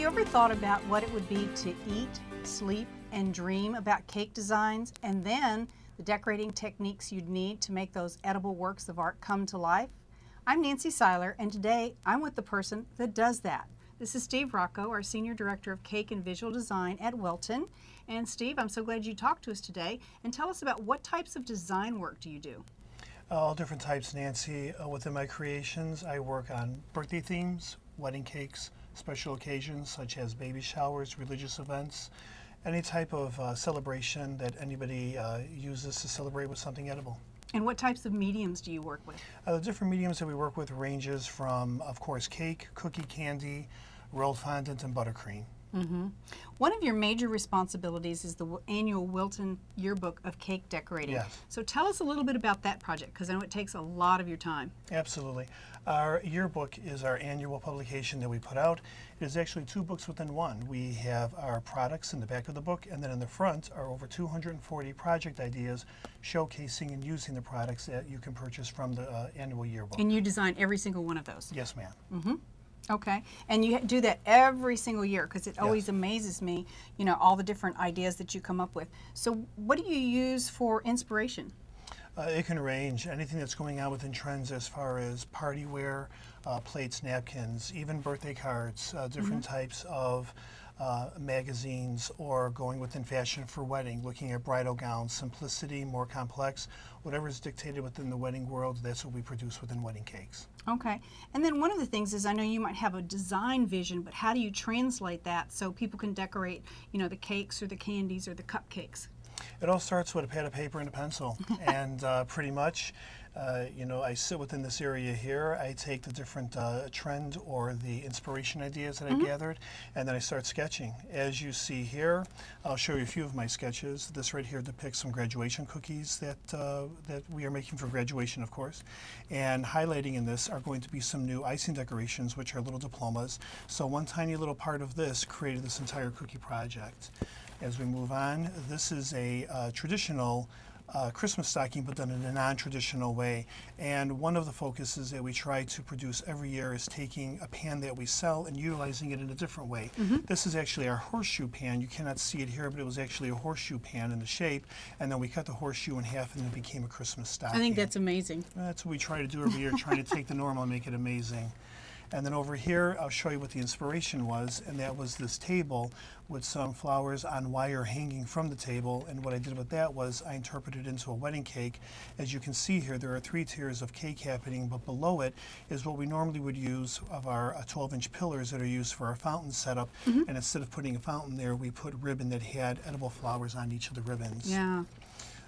you ever thought about what it would be to eat, sleep, and dream about cake designs, and then the decorating techniques you'd need to make those edible works of art come to life? I'm Nancy Seiler, and today I'm with the person that does that. This is Steve Rocco, our Senior Director of Cake and Visual Design at Wilton. And Steve, I'm so glad you talked to us today, and tell us about what types of design work do you do? All different types, Nancy. Within my creations, I work on birthday themes, wedding cakes, special occasions such as baby showers, religious events, any type of celebration that anybody uses to celebrate with something edible. And what types of mediums do you work with? The different mediums that we work with ranges from, of course, cake, cookie candy, rolled fondant, and buttercream. One of your major responsibilities is the annual Wilton Yearbook of Cake Decorating. Yes. So tell us a little bit about that project, because I know it takes a lot of your time. Absolutely. Our yearbook is our annual publication that we put out. It is actually two books within one. We have our products in the back of the book, and then in the front are over 240 project ideas showcasing and using the products that you can purchase from the annual yearbook. And you design every single one of those? Yes, ma'am. Okay, and you do that every single year, because it always amazes me, you know, all the different ideas that you come up with. So what do you use for inspiration? It can range. Anything that's going on within trends as far as party wear, plates, napkins, even birthday cards, different types of magazines, or going within fashion for wedding, looking at bridal gowns, simplicity, more complex, whatever is dictated within the wedding world, that's what we produce within wedding cakes. Okay, and then one of the things is, I know you might have a design vision, but how do you translate that so people can decorate, you know, the cakes or the candies or the cupcakes? It all starts with a pad of paper and a pencil, and pretty much, you know, I sit within this area here. I take the different trend or the inspiration ideas that I gathered, and then I start sketching. As you see here, I'll show you a few of my sketches. This right here depicts some graduation cookies that that we are making for graduation, of course. And highlighting in this are going to be some new icing decorations, which are little diplomas. So one tiny little part of this created this entire cookie project. As we move on, this is a traditional Christmas stocking, but done in a non-traditional way. And one of the focuses that we try to produce every year is taking a pan that we sell and utilizing it in a different way. This is actually our horseshoe pan. You cannot see it here, but it was actually a horseshoe pan in the shape. And then we cut the horseshoe in half, and it became a Christmas stocking. I think that's amazing. That's what we try to do every year, trying to take the normal and make it amazing. And then over here, I'll show you what the inspiration was, and that was this table with some flowers on wire hanging from the table. And what I did with that was I interpreted it into a wedding cake. As you can see here, there are 3 tiers of cake happening, but below it is what we normally would use of our 12-inch pillars that are used for our fountain setup. And instead of putting a fountain there, we put ribbon that had edible flowers on each of the ribbons. Yeah,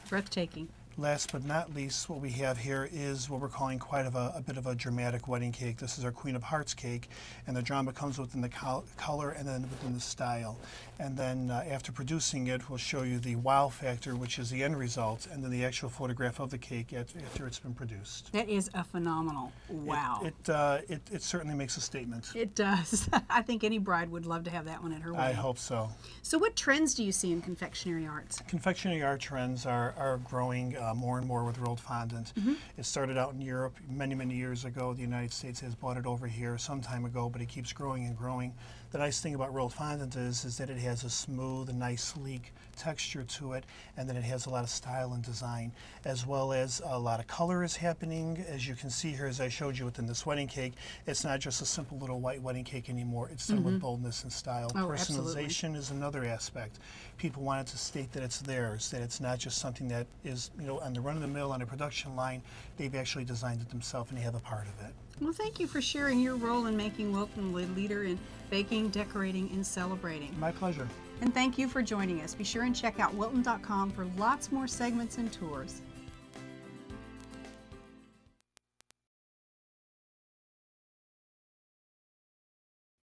breathtaking. Last but not least, what we have here is what we're calling quite a bit of a dramatic wedding cake. This is our Queen of Hearts cake, and the drama comes within the color and then within the style. And then after producing it, we'll show you the wow factor, which is the end result, and then the actual photograph of the cake after it's been produced. That is a phenomenal wow. It certainly makes a statement. It does. I think any bride would love to have that one at her wedding. I hope so. So what trends do you see in confectionery arts? Confectionery art trends are growing more and more with rolled fondant. It started out in Europe many, many years ago. The United States has bought it over here some time ago, but it keeps growing and growing. The nice thing about rolled fondant is that it has a smooth and nice, sleek texture to it, and then it has a lot of style and design, as well as a lot of color is happening. As you can see here, as I showed you within this wedding cake, it's not just a simple little white wedding cake anymore. It's done with boldness and style. Oh, personalization is another aspect. People wanted to state that it's theirs, that it's not just something that is, you know, on the run-of-the-mill on a production line. They've actually designed it themselves, and they have a part of it. Well, thank you for sharing your role in making Wilton a leader in baking, decorating, and celebrating. My pleasure. And thank you for joining us. Be sure and check out Wilton.com for lots more segments and tours.